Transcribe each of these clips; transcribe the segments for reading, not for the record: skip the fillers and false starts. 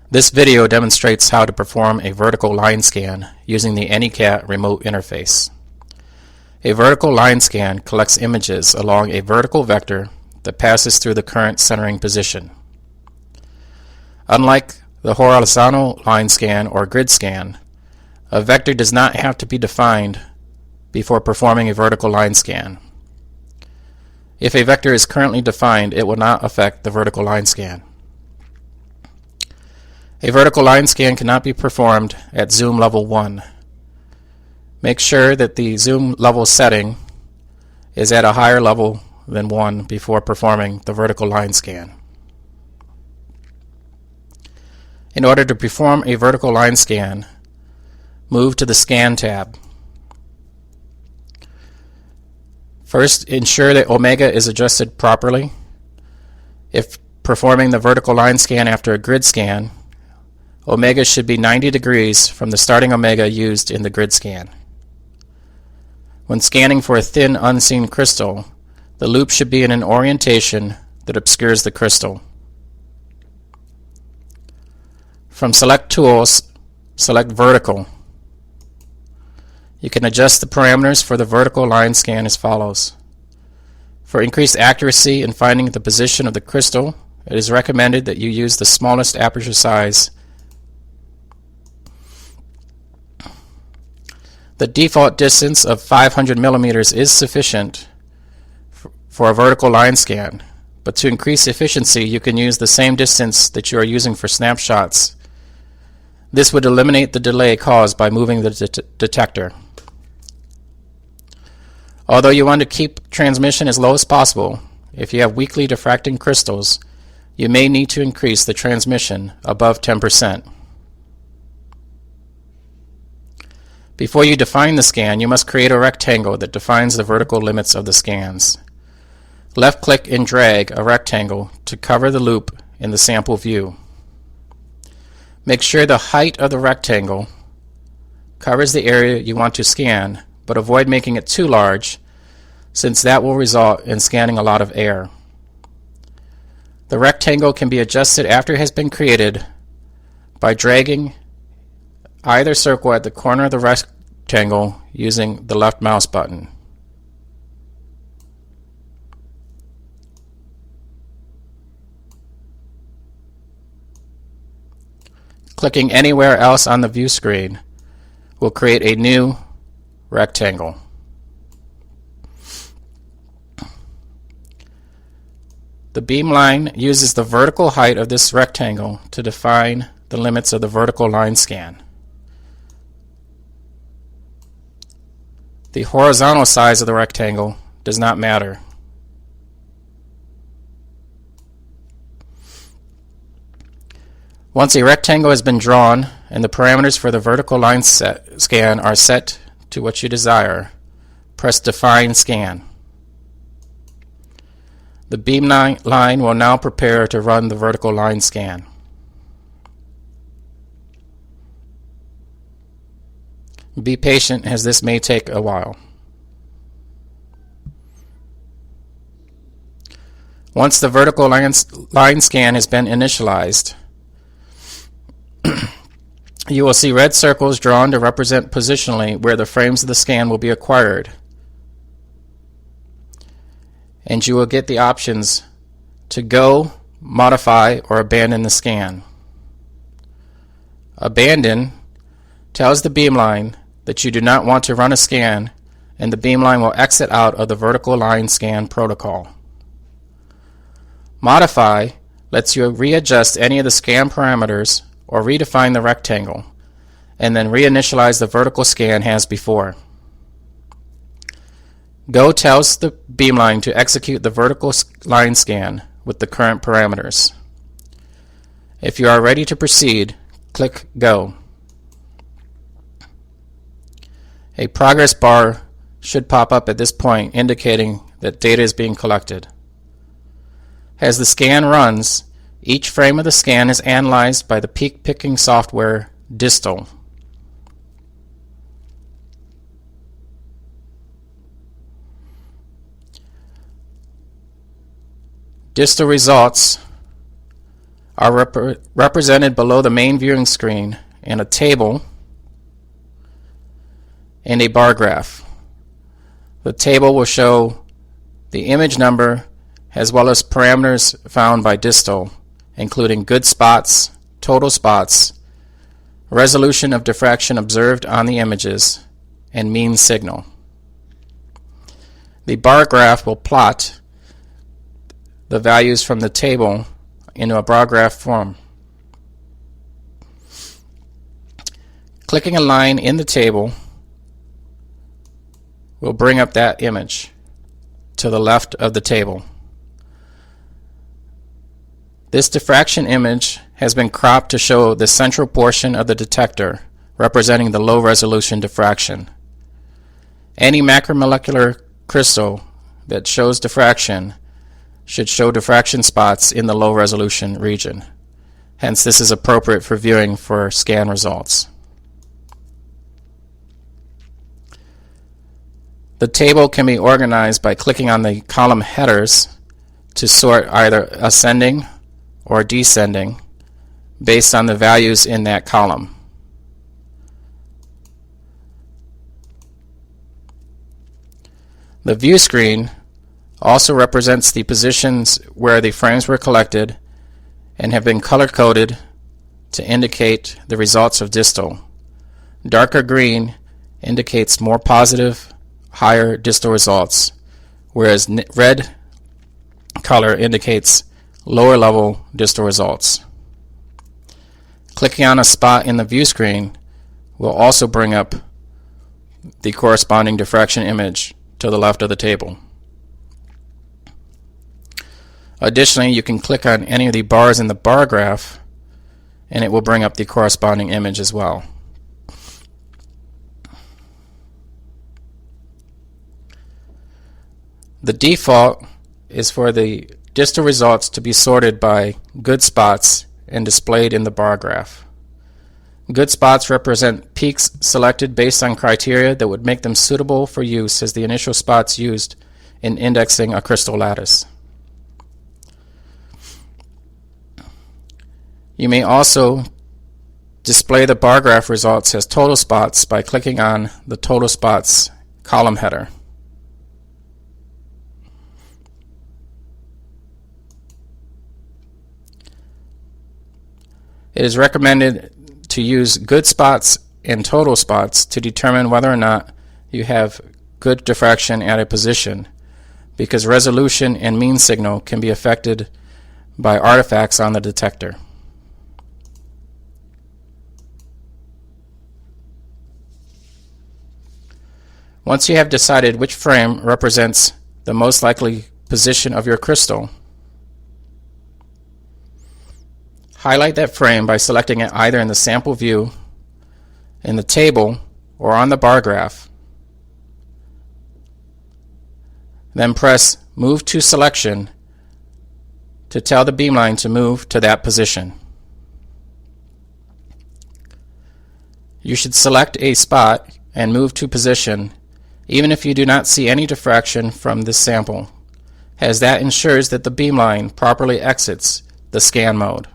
This video demonstrates how to perform a vertical line scan using the AnyCat remote interface. A vertical line scan collects images along a vertical vector that passes through the current centering position. Unlike the horizontal line scan or grid scan, a vector does not have to be defined before performing a vertical line scan. If a vector is currently defined, it will not affect the vertical line scan. A vertical line scan cannot be performed at zoom level 1. Make sure that the zoom level setting is at a higher level than 1 before performing the vertical line scan. In order to perform a vertical line scan, move to the Scan tab. First, ensure that omega is adjusted properly. If performing the vertical line scan after a grid scan, omega should be 90 degrees from the starting omega used in the grid scan. When scanning for a thin unseen crystal, the loop should be in an orientation that obscures the crystal. From Select Tools, select Vertical. You can adjust the parameters for the vertical line scan as follows. For increased accuracy in finding the position of the crystal, it is recommended that you use the smallest aperture size. The default distance of 500 millimeters is sufficient for a vertical line scan, but to increase efficiency you can use the same distance that you are using for snapshots. This would eliminate the delay caused by moving the detector. Although you want to keep transmission as low as possible, if you have weakly diffracting crystals, you may need to increase the transmission above 10%. Before you define the scan, you must create a rectangle that defines the vertical limits of the scans. Left-click and drag a rectangle to cover the loop in the sample view. Make sure the height of the rectangle covers the area you want to scan, but avoid making it too large, since that will result in scanning a lot of air. The rectangle can be adjusted after it has been created by dragging either circle at the corner of the rectangle using the left mouse button. Clicking anywhere else on the view screen will create a new rectangle. The beamline uses the vertical height of this rectangle to define the limits of the vertical line scan. The horizontal size of the rectangle does not matter. Once a rectangle has been drawn and the parameters for the vertical line scan are set to what you desire, press Define Scan. The beamline will now prepare to run the vertical line scan. Be patient, as this may take a while. Once the vertical line scan has been initialized, you will see red circles drawn to represent positionally where the frames of the scan will be acquired. And you will get the options to go, modify, or abandon the scan. Abandon tells the beamline that you do not want to run a scan, and the beamline will exit out of the vertical line scan protocol. Modify lets you readjust any of the scan parameters or redefine the rectangle, and then reinitialize the vertical scan as before. Go tells the beamline to execute the vertical line scan with the current parameters. If you are ready to proceed, click Go. A progress bar should pop up at this point indicating that data is being collected. As the scan runs, each frame of the scan is analyzed by the peak picking software Distal. Distal results are represented below the main viewing screen in a table and a bar graph. The table will show the image number as well as parameters found by distal, including good spots, total spots, resolution of diffraction observed on the images, and mean signal. The bar graph will plot the values from the table into a bar graph form. Clicking a line in the table will bring up that image to the left of the table. This diffraction image has been cropped to show the central portion of the detector, representing the low resolution diffraction. Any macromolecular crystal that shows diffraction should show diffraction spots in the low resolution region. Hence, this is appropriate for viewing for scan results. The table can be organized by clicking on the column headers to sort either ascending or descending based on the values in that column. The view screen also represents the positions where the frames were collected and have been color-coded to indicate the results of distal. Darker green indicates more positive, higher distal results, whereas red color indicates lower level distal results. Clicking on a spot in the view screen will also bring up the corresponding diffraction image to the left of the table. Additionally, you can click on any of the bars in the bar graph and it will bring up the corresponding image as well. The default is for the distal results to be sorted by good spots and displayed in the bar graph. Good spots represent peaks selected based on criteria that would make them suitable for use as the initial spots used in indexing a crystal lattice. You may also display the bar graph results as total spots by clicking on the total spots column header. It is recommended to use good spots and total spots to determine whether or not you have good diffraction at a position, because resolution and mean signal can be affected by artifacts on the detector. Once you have decided which frame represents the most likely position of your crystal, highlight that frame by selecting it either in the sample view, in the table, or on the bar graph. Then press Move to Selection to tell the beamline to move to that position. You should select a spot and move to position even if you do not see any diffraction from this sample, as that ensures that the beamline properly exits the scan mode.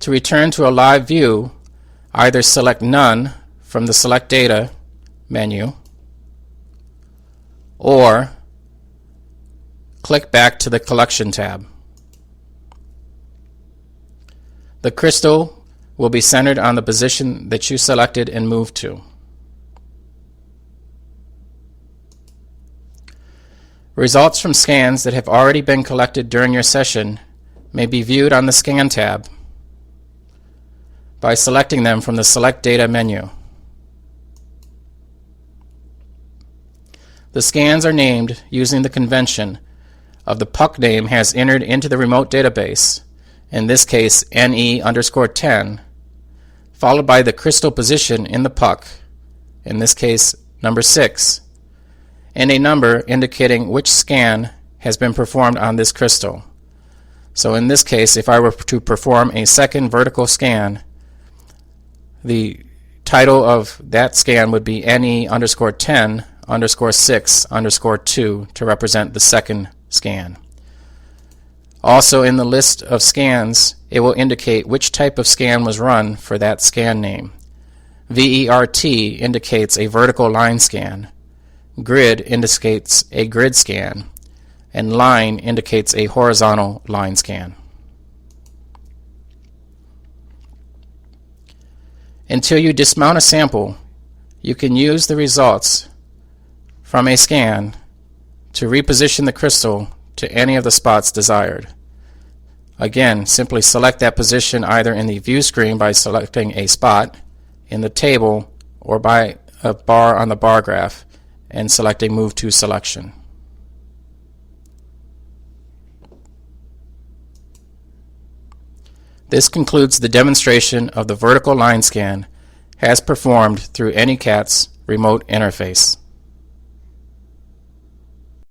To return to a live view, either select None from the Select Data menu or click back to the Collection tab. The crystal will be centered on the position that you selected and moved to. Results from scans that have already been collected during your session may be viewed on the Scan tab by selecting them from the Select Data menu. The scans are named using the convention of the puck name has entered into the remote database, in this case NE_10, followed by the crystal position in the puck, in this case number 6, and a number indicating which scan has been performed on this crystal. So in this case, if I were to perform a second vertical scan, the title of that scan would be NE_10_6_2 to represent the second scan. Also, in the list of scans, it will indicate which type of scan was run for that scan name. VERT indicates a vertical line scan. Grid indicates a grid scan. And line indicates a horizontal line scan. Until you dismount a sample, you can use the results from a scan to reposition the crystal to any of the spots desired. Again, simply select that position either in the view screen by selecting a spot, in the table, or by a bar on the bar graph and selecting Move to Selection. This concludes the demonstration of the vertical line scan as performed through AnyCAT's remote interface.